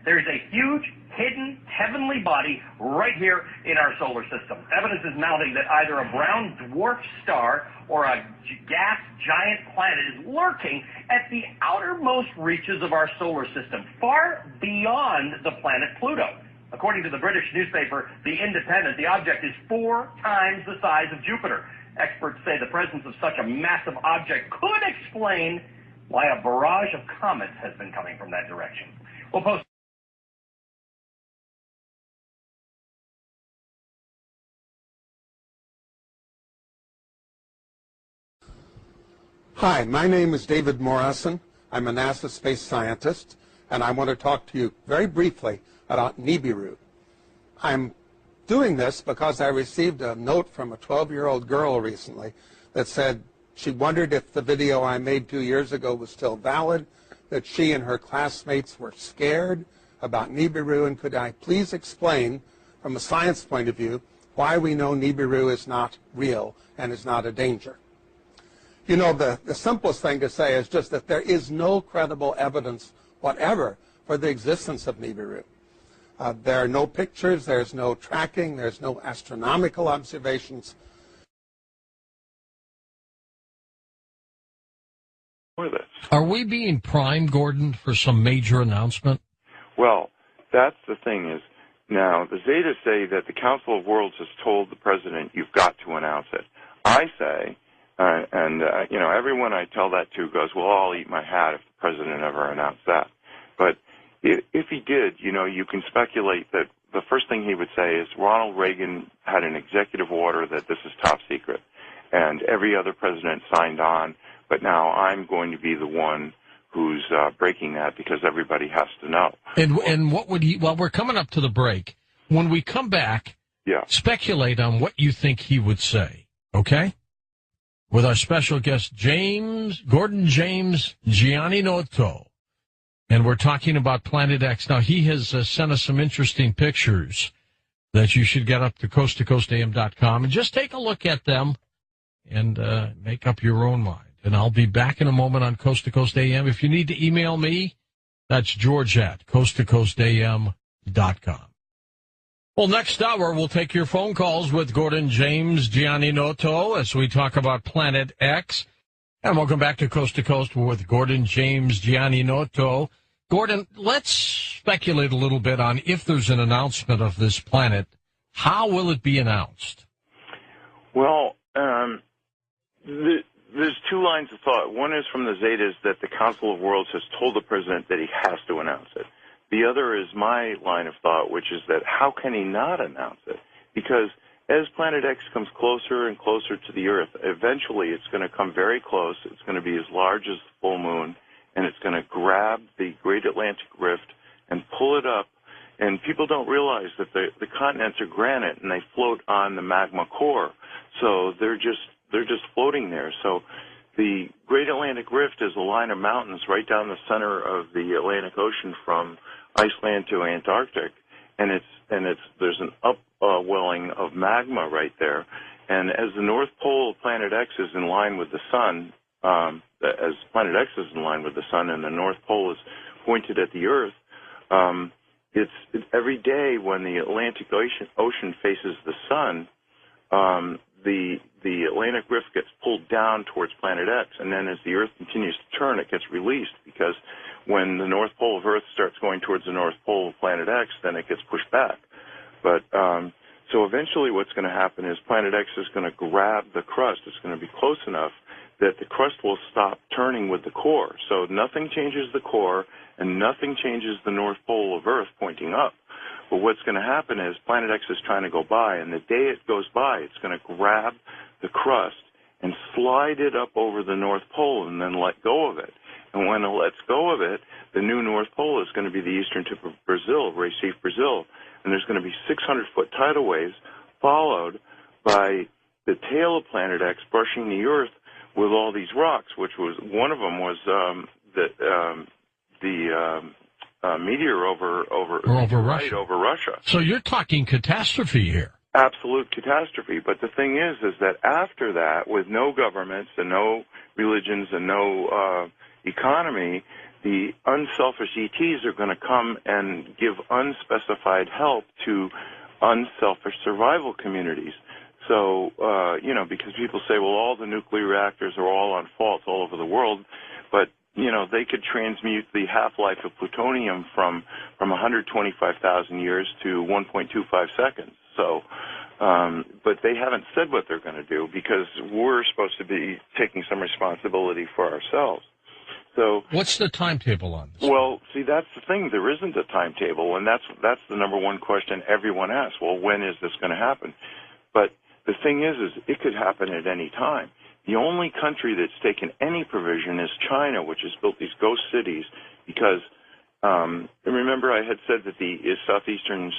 There's a huge, hidden, heavenly body right here in our solar system. Evidence is mounting that either a brown dwarf star or a gas giant planet is lurking at the outermost reaches of our solar system, far beyond the planet Pluto. According to the British newspaper The Independent, the object is 4 times the size of Jupiter. Experts say the presence of such a massive object could explain why a barrage of comets has been coming from that direction. We'll post. Hi, my name is David Morrison. I'm a NASA space scientist, and I want to talk to you very briefly about Nibiru. I'm doing this because I received a note from a 12-year-old girl recently that said she wondered if the video I made 2 years ago was still valid, that she and her classmates were scared about Nibiru, and could I please explain, from a science point of view, why we know Nibiru is not real and is not a danger. You know, the simplest thing to say is just that there is no credible evidence whatever for the existence of Nibiru. There are no pictures, there's no tracking, there's no astronomical observations. Are we being primed, Gordon, for some major announcement? Well, that's the thing is, now, the Zetas say that the Council of Worlds has told the president, you've got to announce it. I say, you know, everyone I tell that to goes, well, I'll eat my hat if the president ever announced that. But if he did, you know, you can speculate that the first thing he would say is Ronald Reagan had an executive order that this is top secret, and every other president signed on, but now I'm going to be the one who's breaking that because everybody has to know. And what would he, well, we're coming up to the break. When we come back, speculate on what you think he would say, okay? With our special guest, Gordon James Gianninoto. And we're talking about Planet X. Now, he has sent us some interesting pictures that you should get up to coasttocoastam.com and just take a look at them and make up your own mind. And I'll be back in a moment on Coast to Coast AM. If you need to email me, that's George at coasttocoastam.com. Well, next hour, we'll take your phone calls with Gordon James Gianninoto as we talk about Planet X. And welcome back to Coast with Gordon James Gianninoto. Gordon, let's speculate a little bit on if there's an announcement of this planet. How will it be announced? Well, there's 2 lines of thought. One is from the Zetas that the Council of Worlds has told the president that he has to announce it. The other is my line of thought, which is that how can he not announce it? Because as Planet X comes closer and closer to the Earth, eventually it's going to come very close. It's going to be as large as the full moon, and it's going to grab the Great Atlantic Rift and pull it up. And people don't realize that the continents are granite, and they float on the magma core. So they're just floating there. So the Great Atlantic Rift is a line of mountains right down the center of the Atlantic Ocean from Iceland to Antarctic, and there's an upwelling of magma right there. And as the North Pole of Planet X is in line with the sun, as Planet X is in line with the sun, and the North Pole is pointed at the Earth, it's every day when the Atlantic Ocean faces the sun, the Atlantic Rift gets pulled down towards Planet X, and then as the Earth continues to turn, it gets released, because when the North Pole of Earth starts going towards the North Pole of Planet X, then it gets pushed back. But so eventually what's going to happen is Planet X is going to grab the crust. It's going to be close enough that the crust will stop turning with the core. So nothing changes the core, and nothing changes the North Pole of Earth pointing up. But what's going to happen is Planet X is trying to go by, and the day it goes by, it's going to grab the crust and slide it up over the North Pole and then let go of it. And when it lets go of it, the new North Pole is going to be the eastern tip of Brazil, Recife, Brazil. And there's going to be 600-foot tidal waves followed by the tail of Planet X brushing the Earth with all these rocks, which was one of them was the meteor over Russia. So you're talking catastrophe here. Absolute catastrophe. But the thing is that after that, with no governments and no religions and no economy, the unselfish ETs are going to come and give unspecified help to unselfish survival communities. So, because people say, well, all the nuclear reactors are all on faults all over the world, but, they could transmute the half-life of plutonium from 125,000 years to 1.25 seconds. So, but they haven't said what they're going to do because we're supposed to be taking some responsibility for ourselves. So, what's the timetable on this? Well, see, that's the thing. There isn't a timetable, and that's the number one question everyone asks. Well, when is this going to happen? But the thing is it could happen at any time. The only country that's taken any provision is China, which has built these ghost cities because, remember I had said that the southeastern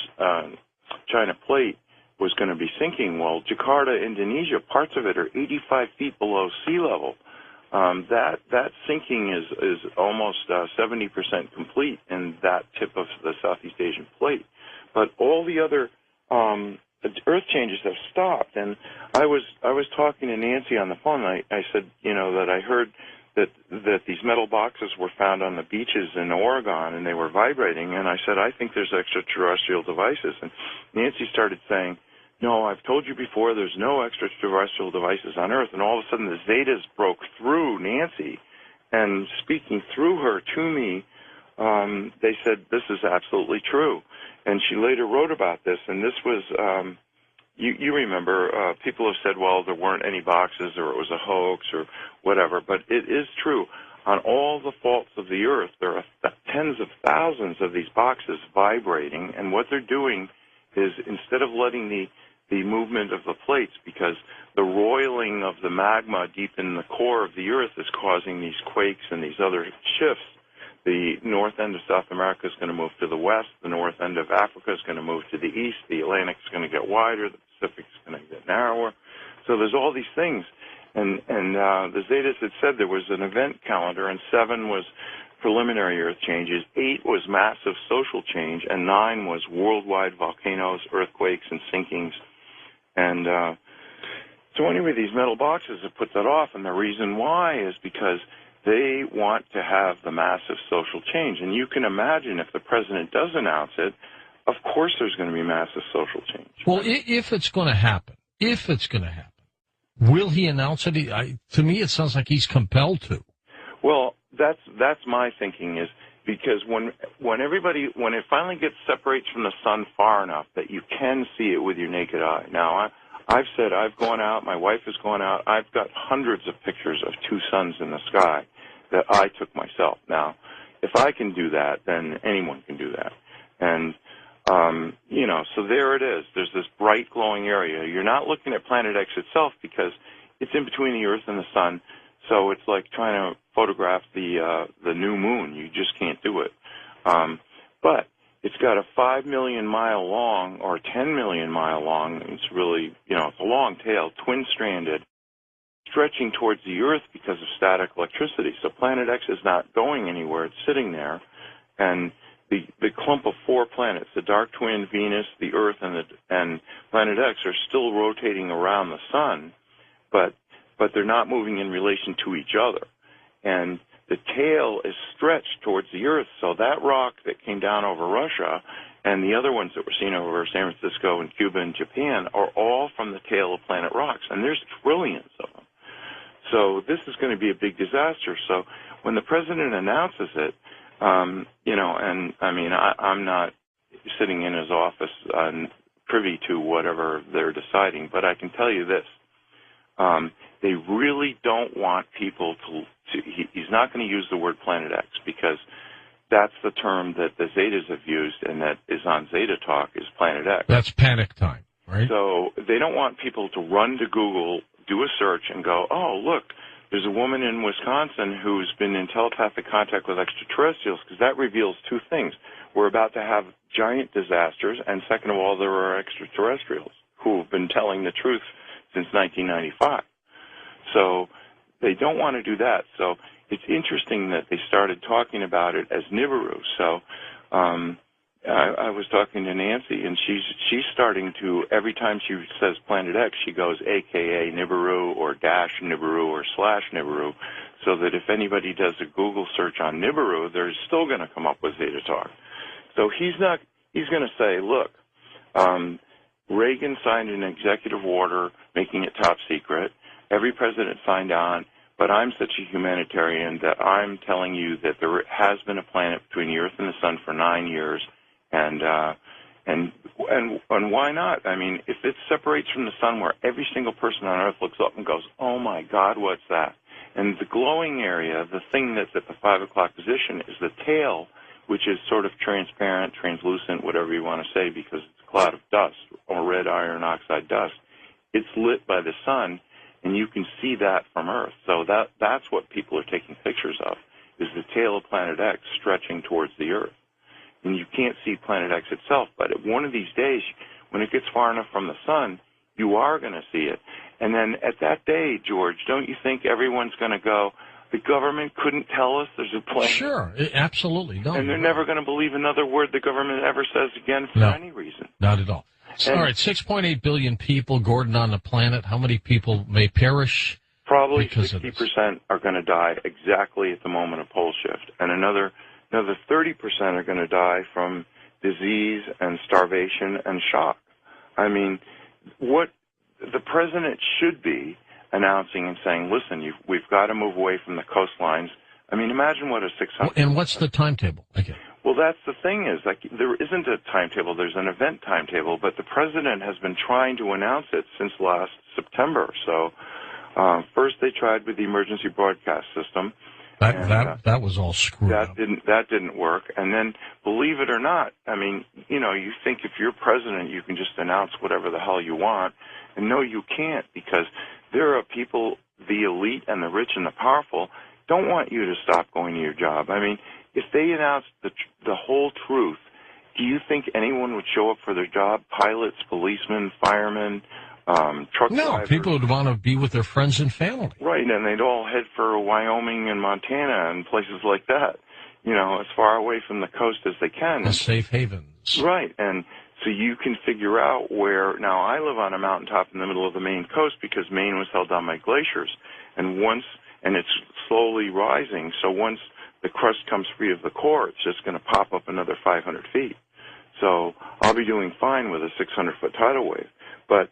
China plate was going to be sinking. Well, Jakarta, Indonesia, parts of it are 85 feet below sea level. That sinking is almost 70% complete in that tip of the Southeast Asian plate. But all the other earth changes have stopped. And I was talking to Nancy on the phone. I said, that I heard that these metal boxes were found on the beaches in Oregon and they were vibrating. And I said, I think there's extraterrestrial devices. And Nancy started saying, no, I've told you before, there's no extraterrestrial devices on Earth. And all of a sudden the Zetas broke through Nancy, and speaking through her to me, they said, this is absolutely true. And she later wrote about this, and this was, you remember, people have said, well, there weren't any boxes or it was a hoax or whatever, but it is true. On all the faults of the Earth, there are tens of thousands of these boxes vibrating, and what they're doing is instead of letting the movement of the plates, because the roiling of the magma deep in the core of the Earth is causing these quakes and these other shifts. The north end of South America is going to move to the west. The north end of Africa is going to move to the east. The Atlantic is going to get wider. The Pacific is going to get narrower. So there's all these things. And the Zetas had said there was an event calendar, and 7 was preliminary Earth changes, 8 was massive social change, and 9 was worldwide volcanoes, earthquakes, and sinkings. And so anyway, these metal boxes have put that off, and the reason why is because they want to have the massive social change. And you can imagine if the president does announce it, of course there's going to be massive social change. Well, if it's going to happen, will he announce it? To me, it sounds like he's compelled to. Well, that's my thinking, is because when it finally separates from the sun far enough that you can see it with your naked eye. Now, I've said I've gone out, my wife has gone out, I've got hundreds of pictures of 2 suns in the sky that I took myself. Now, if I can do that, then anyone can do that. And, so there it is. There's this bright glowing area. You're not looking at Planet X itself because it's in between the Earth and the sun. So it's like trying to photograph the new moon. You just can't do it. But it's got a 5 million mile long or 10 million mile long. It's really, it's a long tail, twin-stranded, stretching towards the Earth because of static electricity. So Planet X is not going anywhere. It's sitting there. And the clump of 4 planets, the dark twin, Venus, the Earth, and Planet X, are still rotating around the sun, but they're not moving in relation to each other. And the tail is stretched towards the Earth, so that rock that came down over Russia and the other ones that were seen over San Francisco and Cuba and Japan are all from the tail of planet rocks, and there's trillions of them. So this is going to be a big disaster. So when the president announces it, and I mean, I'm not sitting in his office privy to whatever they're deciding, but I can tell you this. They really don't want people he's not going to use the word Planet X because that's the term that the Zetas have used and that is on Zeta Talk is Planet X. That's panic time, right? So they don't want people to run to Google, do a search, and go, oh, look, there's a woman in Wisconsin who's been in telepathic contact with extraterrestrials, because that reveals 2 things. We're about to have giant disasters, and second of all, there are extraterrestrials who have been telling the truth since 1995. So they don't want to do that. So it's interesting that they started talking about it as Nibiru. So, I was talking to Nancy, and she's starting to, every time she says Planet X, she goes AKA Nibiru or dash Nibiru or slash Nibiru, so that if anybody does a Google search on Nibiru, they're still going to come up with Zeta Talk. So he's going to say, look, Reagan signed an executive order making it top secret. Every president signed on, but I'm such a humanitarian that I'm telling you that there has been a planet between the Earth and the Sun for 9 years. And why not? I mean, if it separates from the sun where every single person on Earth looks up and goes, oh, my God, what's that? And the glowing area, the thing that's at the 5 o'clock position, is the tail, which is sort of transparent, translucent, whatever you want to say, because it's a cloud of dust or red iron oxide dust. It's lit by the sun, and you can see that from Earth. So that's what people are taking pictures of, is the tail of Planet X stretching towards the Earth. And you can't see Planet X itself, but one of these days, when it gets far enough from the sun, you are going to see it. And then at that day, George, don't you think everyone's going to go, the government couldn't tell us there's a plane? Sure, absolutely. No, and they're never going to believe another word the government ever says again for any reason. Not at all. So, all right, 6.8 billion people, Gordon, on the planet. How many people may perish? Probably 60% are going to die exactly at the moment of pole shift, and another 30% are going to die from disease and starvation and shock. I mean, what the president should be announcing and saying, listen, we've got to move away from the coastlines. I mean, imagine what a 600... And what's the timetable? Okay. Well, that's the thing is, like, there isn't a timetable. There's an event timetable, but the president has been trying to announce it since last September. So first they tried with the emergency broadcast system. That was all screwed up. That didn't work. And then, believe it or not, I mean, you know, you think if you're president, you can just announce whatever the hell you want. And no, you can't, because there are people, the elite and the rich and the powerful, don't want you to stop going to your job. I mean, if they announced the whole truth, do you think anyone would show up for their job? Pilots, policemen, firemen, truck drivers? No, people would want to be with their friends and family. Right, and they'd all head for Wyoming and Montana and places like that, you know, as far away from the coast as they can. The safe havens. Right, and so you can figure out where, now I live on a mountaintop in the middle of the Maine coast because Maine was held down by glaciers, and it's slowly rising, so once the crust comes free of the core, it's just going to pop up another 500 feet. So I'll be doing fine with a 600-foot tidal wave. But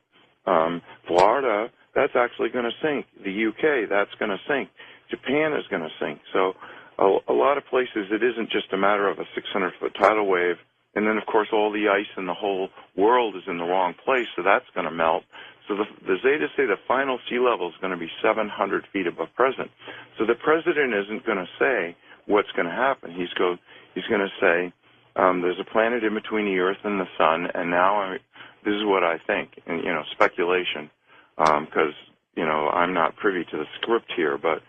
Florida, that's actually going to sink. The UK, that's going to sink. Japan is going to sink. So a lot of places, it isn't just a matter of a 600-foot tidal wave. And then, of course, all the ice in the whole world is in the wrong place, so that's going to melt. So the Zetas say the final sea level is going to be 700 feet above present. So the president isn't going to say what's going to happen. He's going to say there's a planet in between the Earth and the Sun, and now this is what I think, and, you know, speculation, because, you know, I'm not privy to the script here, but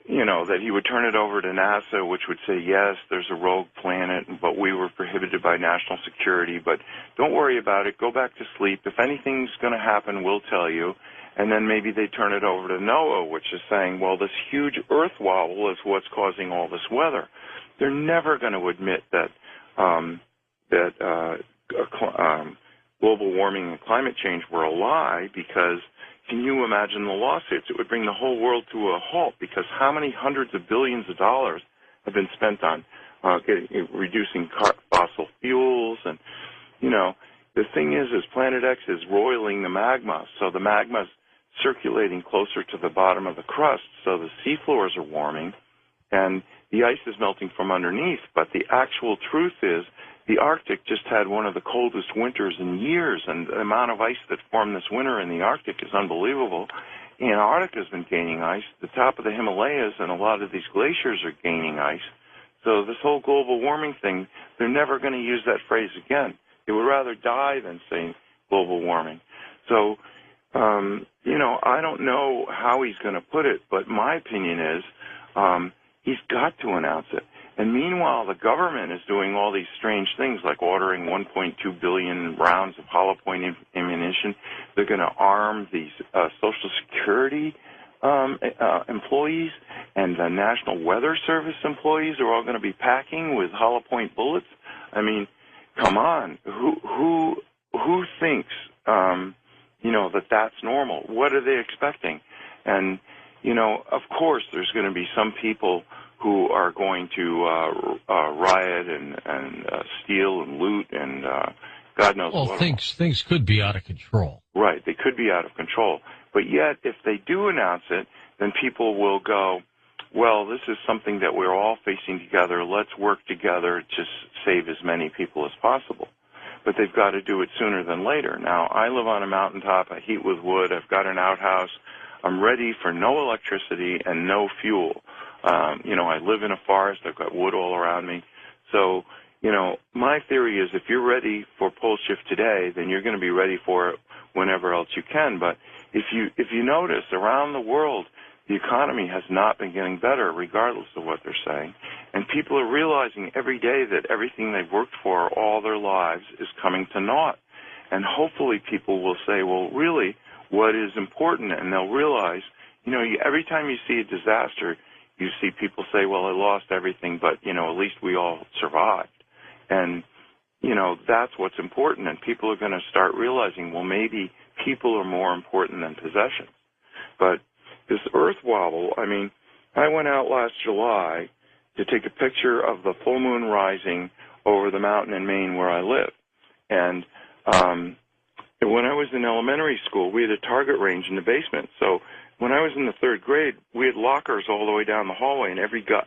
you know, that he would turn it over to NASA, which would say, yes, there's a rogue planet, but we were prohibited by national security, but don't worry about it. Go back to sleep. If anything's going to happen, we'll tell you. And then maybe they turn it over to NOAA, which is saying, well, this huge Earth wobble is what's causing all this weather. They're never going to admit that global warming and climate change were a lie, because can you imagine the lawsuits? It would bring the whole world to a halt, because how many hundreds of billions of dollars have been spent on reducing fossil fuels? And, you know, the thing is Planet X is roiling the magma, so the magma's circulating closer to the bottom of the crust, so the seafloors are warming, and the ice is melting from underneath. But the actual truth is the Arctic just had one of the coldest winters in years, and the amount of ice that formed this winter in the Arctic is unbelievable. Antarctica's been gaining ice. The top of the Himalayas and a lot of these glaciers are gaining ice. So this whole global warming thing, they're never going to use that phrase again. They would rather die than say global warming. So, you know, I don't know how he's going to put it, but my opinion is he's got to announce it. And meanwhile, the government is doing all these strange things, like ordering 1.2 billion rounds of hollow point ammunition. They're going to arm these Social Security employees and the National Weather Service employees are all going to be packing with hollow point bullets? I mean, come on. Who thinks, that that's normal? What are they expecting? And, of course, there's going to be some people who are going to riot and steal and loot and God knows what. Well, things could be out of control. Right, they could be out of control. But yet, if they do announce it, then people will go, well, this is something that we're all facing together. Let's work together to save as many people as possible. But they've got to do it sooner than later. Now, I live on a mountaintop. I heat with wood. I've got an outhouse. I'm ready for no electricity and no fuel. I live in a forest. I've got wood all around me. So, my theory is if you're ready for pole shift today, then you're going to be ready for it whenever else you can. But if you notice, around the world, the economy has not been getting better, regardless of what they're saying. And people are realizing every day that everything they've worked for all their lives is coming to naught. And hopefully people will say, well, really, what is important? And they'll realize, every time you see a disaster, you see people say, well, I lost everything, but, at least we all survived. And, that's what's important. And people are going to start realizing, well, maybe people are more important than possessions. But this earth wobble, I went out last July to take a picture of the full moon rising over the mountain in Maine where I live. And when I was in elementary school, we had a target range in the basement. So when I was in the third grade, we had lockers all the way down the hallway, and every guy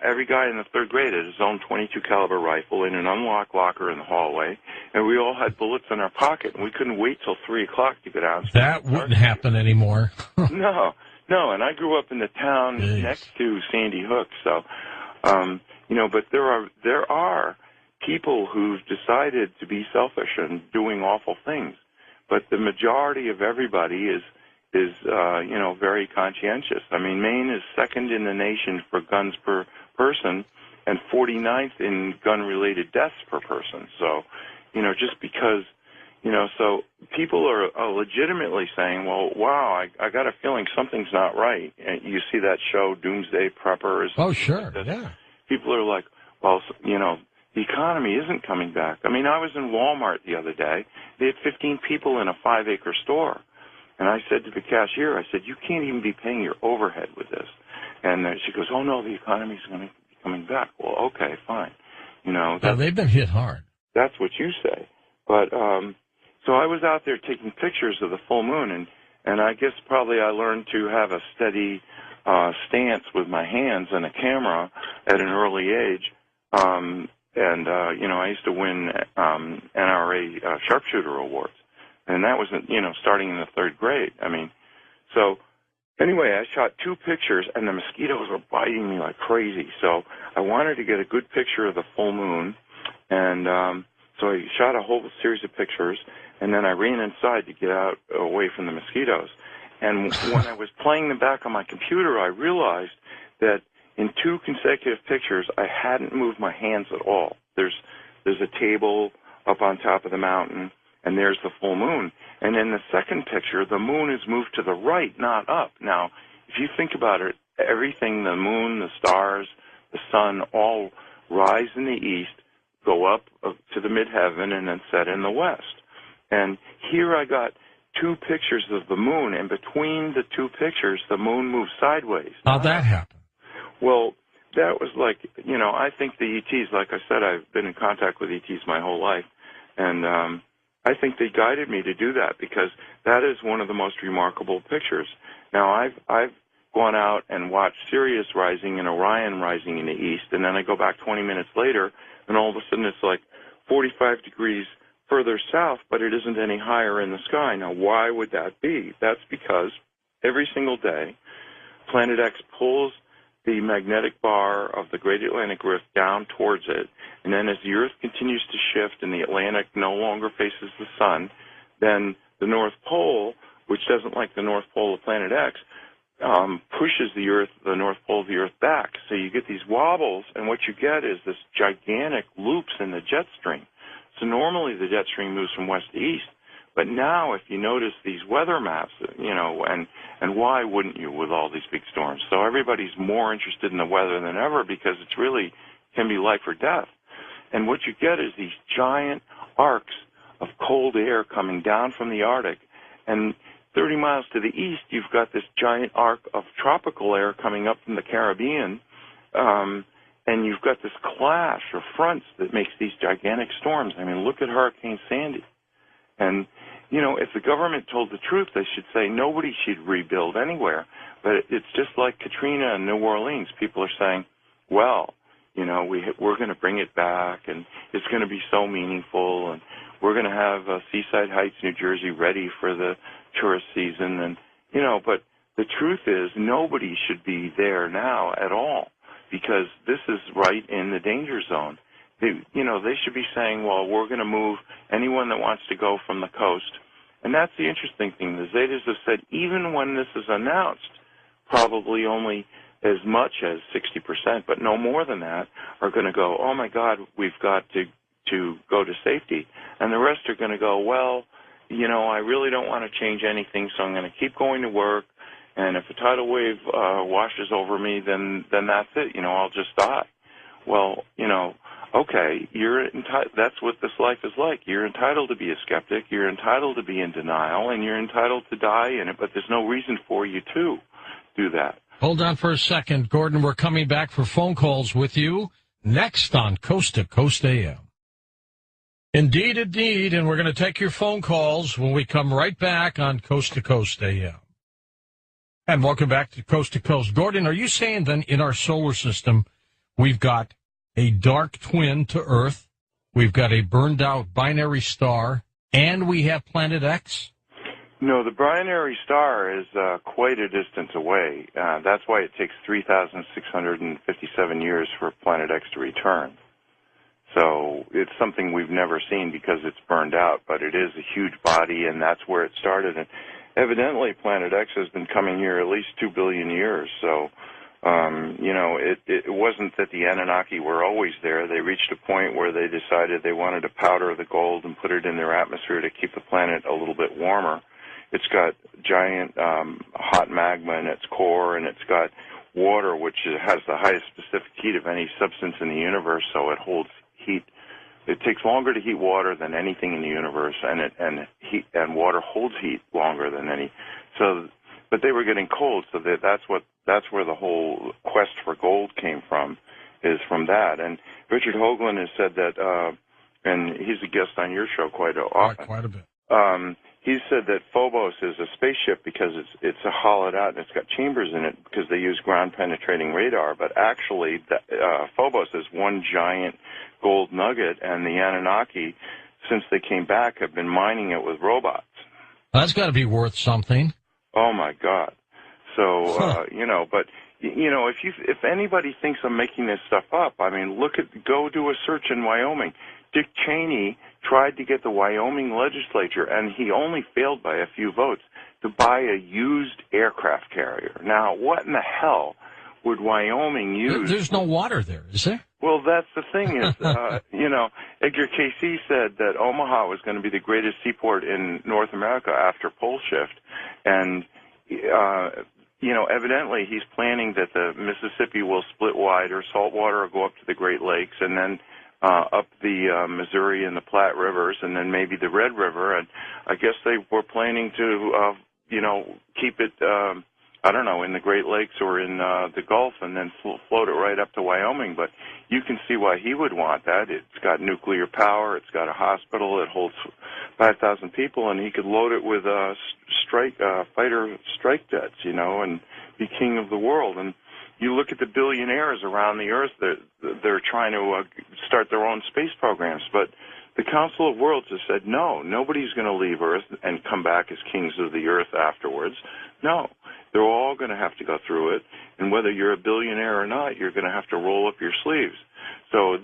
in the third grade had his own .22 caliber rifle in an unlocked locker in the hallway, and we all had bullets in our pocket, and we couldn't wait till 3 o'clock to get out. That wouldn't happen anymore. No, and I grew up in the town next to Sandy Hook, so, but there are people who've decided to be selfish and doing awful things, but the majority of everybody is very conscientious. Maine is second in the nation for guns per person and 49th in gun-related deaths per person. So, just because, so people are legitimately saying, well, wow, I got a feeling something's not right. And you see that show, Doomsday Preppers. Oh, sure, yeah. People are like, well, the economy isn't coming back. I was in Walmart the other day. They had 15 people in a 5-acre store. And I said to the cashier, you can't even be paying your overhead with this. And she goes, oh, no, the economy's going to be coming back. Well, okay, fine. They've been hit hard. That's what you say. But so I was out there taking pictures of the full moon, and I guess probably I learned to have a steady stance with my hands and a camera at an early age. I used to win NRA sharpshooter awards. And that was, starting in the third grade. So anyway, I shot 2 pictures, and the mosquitoes were biting me like crazy. So I wanted to get a good picture of the full moon, and so I shot a whole series of pictures, and then I ran inside to get out away from the mosquitoes. And when I was playing them back on my computer, I realized that in 2 consecutive pictures, I hadn't moved my hands at all. There's a table up on top of the mountain, and there's the full moon. And in the second picture, the moon is moved to the right, not up. Now, if you think about it, everything, the moon, the stars, the sun, all rise in the east, go up to the midheaven, and then set in the west. And here I got 2 pictures of the moon, and between the 2 pictures, the moon moves sideways. How'd that happen? Well, that was like, I think the ETs, like I said, I've been in contact with ETs my whole life, and I think they guided me to do that because that is one of the most remarkable pictures. Now, I've gone out and watched Sirius rising and Orion rising in the east, and then I go back 20 minutes later, and all of a sudden it's like 45 degrees further south, but it isn't any higher in the sky. Now, why would that be? That's because every single day, Planet X pulls the magnetic bar of the Great Atlantic Rift down towards it, and then as the Earth continues to shift and the Atlantic no longer faces the sun, then the North Pole, which doesn't like the North Pole of Planet X, pushes the North Pole of the Earth back. So you get these wobbles, and what you get is this gigantic loops in the jet stream. So normally the jet stream moves from west to east, But now, if you notice these weather maps, and why wouldn't you with all these big storms? So everybody's more interested in the weather than ever because it's really can be life or death. And what you get is these giant arcs of cold air coming down from the Arctic. And 30 miles to the east, you've got this giant arc of tropical air coming up from the Caribbean. And you've got this clash of fronts that makes these gigantic storms. I mean, look at Hurricane Sandy. And, if the government told the truth, they should say nobody should rebuild anywhere. But it's just like Katrina in New Orleans. People are saying, well, we're going to bring it back, and it's going to be so meaningful, and we're going to have Seaside Heights, New Jersey, ready for the tourist season. And, but the truth is nobody should be there now at all because this is right in the danger zone. They should be saying, well, we're going to move anyone that wants to go from the coast. And that's the interesting thing. The Zetas have said even when this is announced, probably only as much as 60%, but no more than that, are going to go, oh, my God, we've got to go to safety. And the rest are going to go, well, I really don't want to change anything, so I'm going to keep going to work. And if a tidal wave washes over me, then that's it. I'll just die. Well, okay, that's what this life is like. You're entitled to be a skeptic. You're entitled to be in denial, and you're entitled to die in it, but there's no reason for you to do that. Hold on for a second, Gordon. We're coming back for phone calls with you next on Coast to Coast AM. Indeed, and we're going to take your phone calls when we come right back on Coast to Coast AM. And welcome back to Coast to Coast. Gordon, are you saying then in our solar system we've got a dark twin to Earth, we've got a burned-out binary star, and we have Planet X? No, the binary star is quite a distance away. That's why it takes 3,657 years for Planet X to return. So it's something we've never seen because it's burned out, but it is a huge body, and that's where it started. And evidently, Planet X has been coming here at least 2 billion years. So, it wasn't that the Anunnaki were always there. They reached a point where they decided they wanted to powder the gold and put it in their atmosphere to keep the planet a little bit warmer. It's got giant hot magma in its core, and it's got water, which has the highest specific heat of any substance in the universe, so it holds heat. It takes longer to heat water than anything in the universe, and water holds heat longer than any. So, but they were getting cold, so that's where the whole quest for gold came from, is from that. And Richard Hoagland has said that, and he's a guest on your show quite often. Quite a bit. He said that Phobos is a spaceship because it's a hollowed out and it's got chambers in it because they use ground-penetrating radar. But actually, Phobos is one giant gold nugget, and the Anunnaki, since they came back, have been mining it with robots. That's got to be worth something. Oh my God! So but if anybody thinks I'm making this stuff up, I mean, go do a search in Wyoming. Dick Cheney tried to get the Wyoming legislature, and he only failed by a few votes, to buy a used aircraft carrier. Now, what in the hell would Wyoming use? There's no water there, is there? Well, that's the thing is, Edgar Cayce said that Omaha was going to be the greatest seaport in North America after pole shift. And, evidently he's planning that the Mississippi will split wide, or salt water will go up to the Great Lakes, and then up the Missouri and the Platte Rivers, and then maybe the Red River. And I guess they were planning to, keep it, in the Great Lakes or in the Gulf, and then float it right up to Wyoming. But you can see why he would want that. It's got nuclear power. It's got a hospital. It holds 5,000 people, and he could load it with fighter strike jets, and be king of the world. And you look at the billionaires around the earth, they're trying to start their own space programs. But the Council of Worlds has said, no, nobody's going to leave Earth and come back as kings of the earth afterwards. No, they're all going to have to go through it. And whether you're a billionaire or not, you're going to have to roll up your sleeves. So,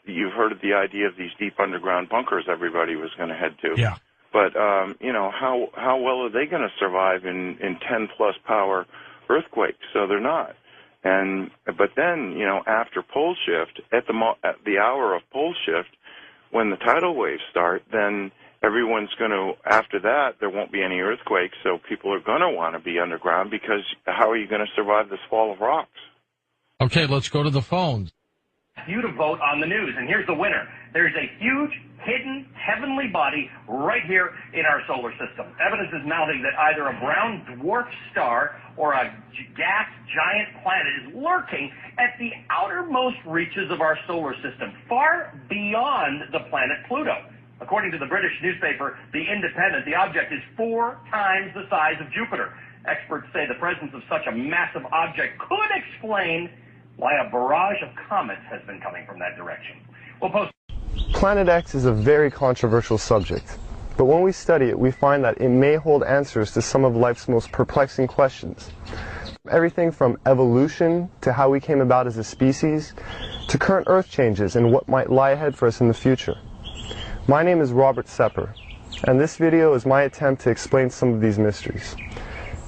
you've heard of the idea of these deep underground bunkers everybody was going to head to. Yeah. But, how well are they going to survive in 10-plus power earthquakes? So they're not. But then, after pole shift, at the hour of pole shift, when the tidal waves start, then everyone's going to, after that, there won't be any earthquakes, so people are going to want to be underground, because how are you going to survive this fall of rocks? Okay, let's go to the phones. You to vote on the news, and here's the winner. There's a huge, hidden, heavenly body right here in our solar system. Evidence is mounting that either a brown dwarf star or a gas giant planet is lurking at the outermost reaches of our solar system, far beyond the planet Pluto. According to the British newspaper The Independent, the object is 4 times the size of Jupiter. Experts say the presence of such a massive object could explain why a barrage of comets has been coming from that direction. We'll post. Planet X is a very controversial subject, but when we study it, we find that it may hold answers to some of life's most perplexing questions. Everything from evolution to how we came about as a species, to current Earth changes and what might lie ahead for us in the future. My name is Robert Sepper, and this video is my attempt to explain some of these mysteries.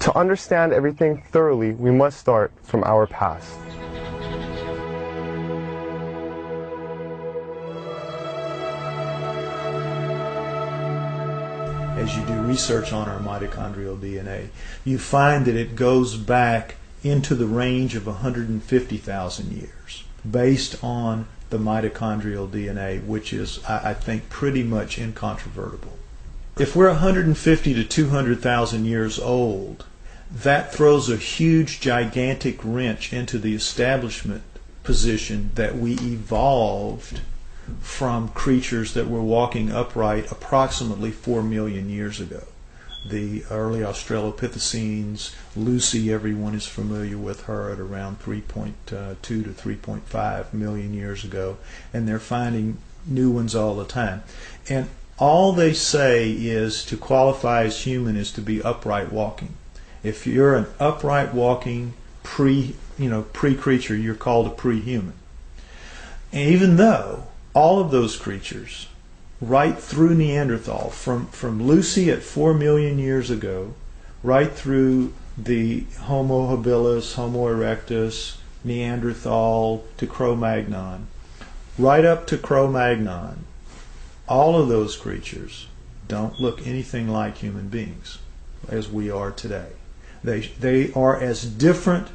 To understand everything thoroughly, we must start from our past. As you do research on our mitochondrial DNA, you find that it goes back into the range of 150,000 years, based on the mitochondrial DNA, which is, I think, pretty much incontrovertible. If we're 150 to 200,000 years old, that throws a huge, gigantic wrench into the establishment position that we evolved from creatures that were walking upright approximately 4 million years ago. The early Australopithecines, Lucy, everyone is familiar with her, at around 3.2 to 3.5 million years ago, and they're finding new ones all the time. And all they say is to qualify as human is to be upright walking. If you're an upright walking pre-creature, you're called a pre-human. And even though all of those creatures, right through Neanderthal, from Lucy at 4 million years ago, right through the Homo habilis, Homo erectus, Neanderthal to Cro-Magnon, right up to Cro-Magnon, all of those creatures don't look anything like human beings as we are today. They are as different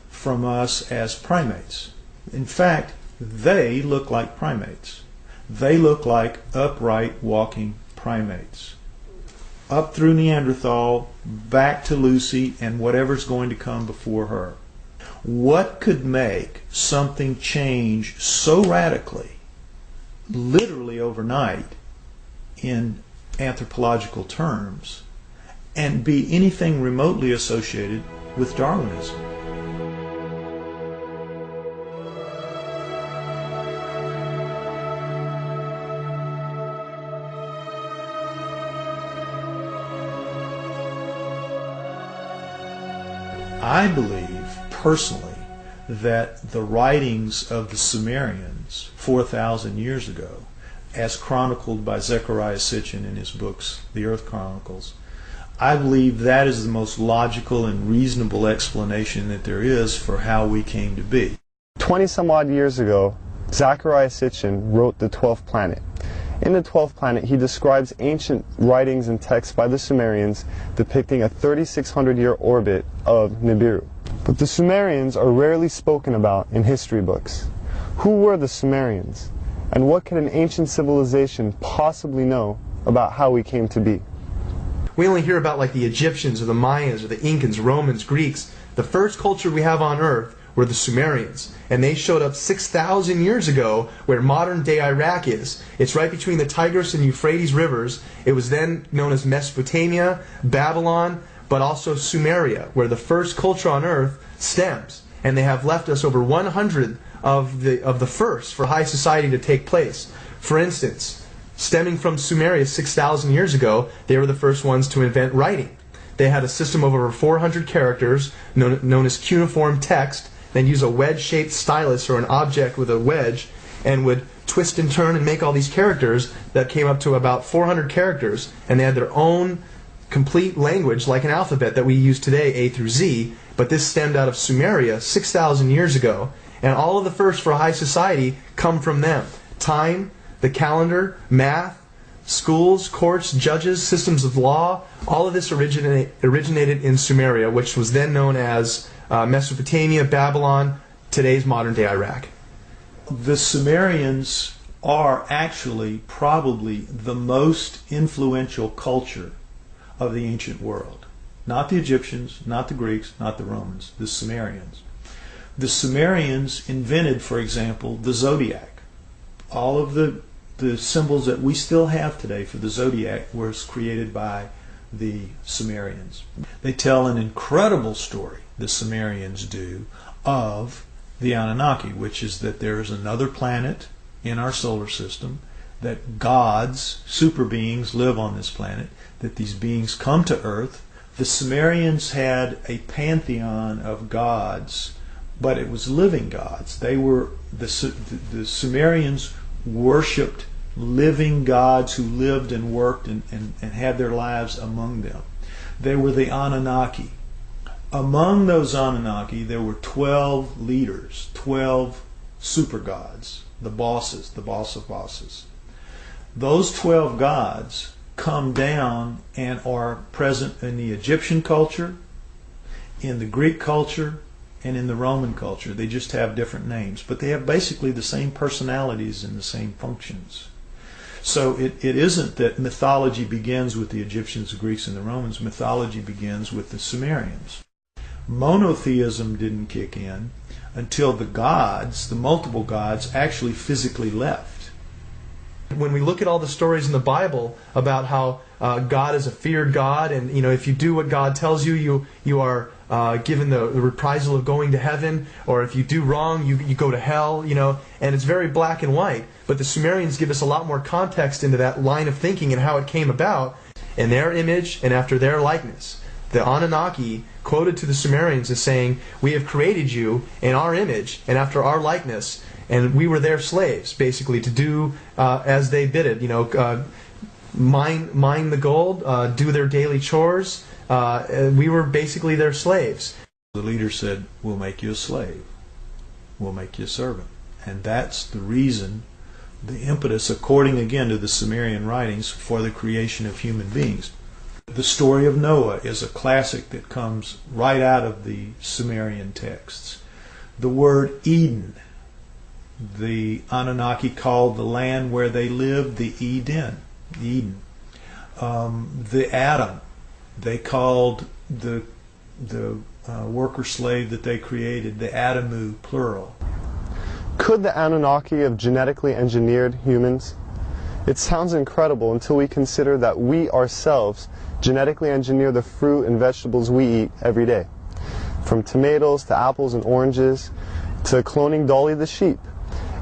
from us as primates. In fact, they look like primates. They look like upright walking primates. Up through Neanderthal, back to Lucy, and whatever's going to come before her. What could make something change so radically, literally overnight, in anthropological terms, and be anything remotely associated with Darwinism? I believe, personally, that the writings of the Sumerians 4,000 years ago, as chronicled by Zechariah Sitchin in his books, The Earth Chronicles, I believe that is the most logical and reasonable explanation that there is for how we came to be. 20 some odd years ago, Zechariah Sitchin wrote The 12th Planet. In The 12th Planet, he describes ancient writings and texts by the Sumerians depicting a 3,600-year orbit of Nibiru. But the Sumerians are rarely spoken about in history books. Who were the Sumerians? And what could an ancient civilization possibly know about how we came to be? We only hear about like the Egyptians or the Mayans or the Incans, Romans, Greeks. The first culture we have on Earth were the Sumerians, and they showed up 6,000 years ago where modern-day Iraq is. It's right between the Tigris and Euphrates rivers. It was then known as Mesopotamia, Babylon, but also Sumeria, where the first culture on Earth stems. And they have left us over 100 of the first for high society to take place. For instance, stemming from Sumeria 6,000 years ago, they were the first ones to invent writing. They had a system of over 400 characters known as cuneiform text. They'd use a wedge-shaped stylus or an object with a wedge and would twist and turn and make all these characters that came up to about 400 characters, and they had their own complete language like an alphabet that we use today, A through Z, but this stemmed out of Sumeria 6,000 years ago, and all of the first for high society come from them. Time, the calendar, math, schools, courts, judges, systems of law, all of this originated in Sumeria, which was then known as Mesopotamia, Babylon, today's modern-day Iraq. The Sumerians are actually probably the most influential culture of the ancient world. Not the Egyptians, not the Greeks, not the Romans, the Sumerians. The Sumerians invented, for example, the zodiac. All of the symbols that we still have today for the zodiac was created by the Sumerians. They tell an incredible story, the Sumerians do, of the Anunnaki, which is that there is another planet in our solar system, that gods, super beings, live on this planet, that these beings come to Earth. The Sumerians had a pantheon of gods, but it was living gods. They were the Sumerians worshipped living gods who lived and worked and had their lives among them. They were the Anunnaki. Among those Anunnaki, there were 12 leaders, 12 super gods, the bosses, the boss of bosses. Those 12 gods come down and are present in the Egyptian culture, in the Greek culture, and in the Roman culture. They just have different names, but they have basically the same personalities and the same functions. So it isn't that mythology begins with the Egyptians, the Greeks, and the Romans. Mythology begins with the Sumerians. Monotheism didn't kick in until the gods, the multiple gods, actually physically left. When we look at all the stories in the Bible about how God is a feared God, and if you do what God tells you, you are given the reprisal of going to heaven, or if you do wrong, you go to hell, and it's very black and white. But the Sumerians give us a lot more context into that line of thinking and how it came about in their image and after their likeness. The Anunnaki quoted to the Sumerians as saying, "We have created you in our image and after our likeness, and we were their slaves," basically, to do as they bid it. Mine the gold, do their daily chores. We were basically their slaves. The leader said, "We'll make you a slave. We'll make you a servant." And that's the reason, the impetus, according again to the Sumerian writings, for the creation of human beings. The story of Noah is a classic that comes right out of the Sumerian texts. The word Eden, the Anunnaki called the land where they lived the Eden. The Adam, they called the worker slave that they created the Adamu, plural. Could the Anunnaki have genetically engineered humans? It sounds incredible until we consider that we ourselves genetically engineer the fruit and vegetables we eat every day. From tomatoes to apples and oranges to cloning Dolly the sheep.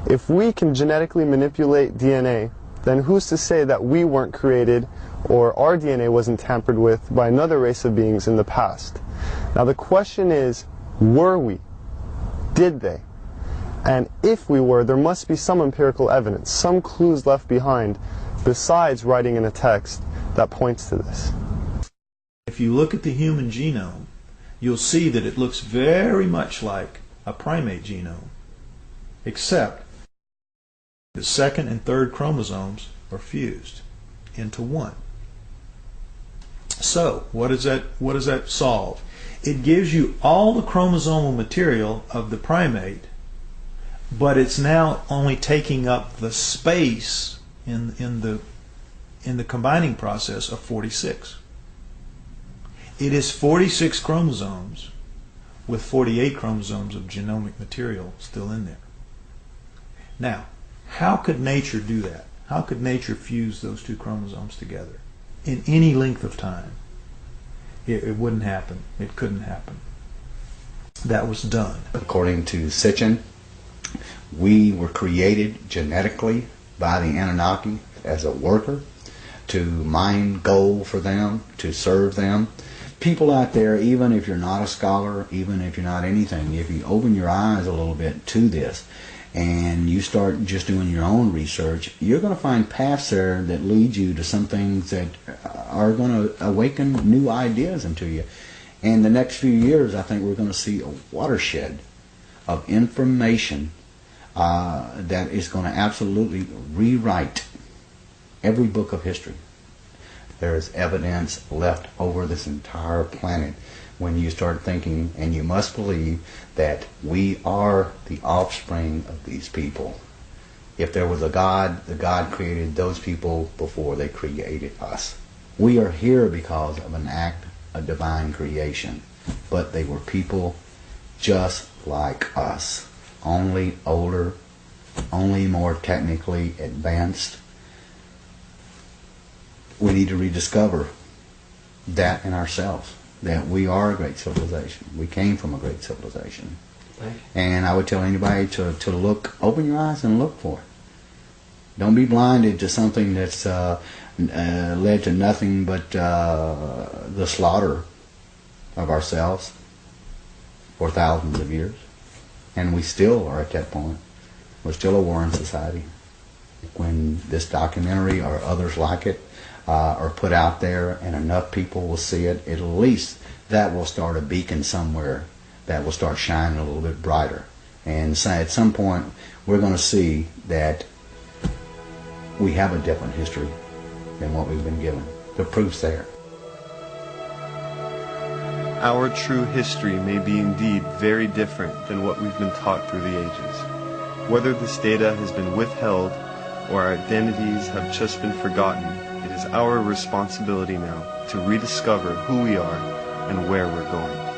If we can genetically manipulate DNA, then who's to say that we weren't created or our DNA wasn't tampered with by another race of beings in the past? Now the question is, were we? Did they? And if we were, there must be some empirical evidence, some clues left behind, besides writing in a text that points to this. If you look at the human genome, you'll see that it looks very much like a primate genome, except the second and third chromosomes are fused into one. So, what does that solve? It gives you all the chromosomal material of the primate, but it's now only taking up the space in the combining process of 46. It is 46 chromosomes with 48 chromosomes of genomic material still in there. Now, how could nature do that? How could nature fuse those two chromosomes together in any length of time? It wouldn't happen. It couldn't happen. That was done. According to Sitchin, we were created genetically by the Anunnaki as a worker, to mine gold for them, to serve them. People out there, even if you're not a scholar, even if you're not anything, if you open your eyes a little bit to this and you start just doing your own research, you're going to find paths there that lead you to some things that are going to awaken new ideas into you. In the next few years, I think we're going to see a watershed of information that is going to absolutely rewrite every book of history. There is evidence left over this entire planet when you start thinking, and you must believe that we are the offspring of these people. If there was a God, the God created those people before they created us. We are here because of an act of divine creation, but they were people just like us, only older, only more technically advanced. We need to rediscover that in ourselves, that we are a great civilization. We came from a great civilization. And I would tell anybody to look, open your eyes and look for it. Don't be blinded to something that's led to nothing but the slaughter of ourselves for thousands of years. And we still are at that point. We're still a warring society. When this documentary or others like it are put out there and enough people will see it, at least that will start a beacon somewhere that will start shining a little bit brighter. And so at some point we're going to see that we have a different history than what we've been given. The proof's there. Our true history may be indeed very different than what we've been taught through the ages. Whether this data has been withheld or our identities have just been forgotten, it is our responsibility now to rediscover who we are and where we're going.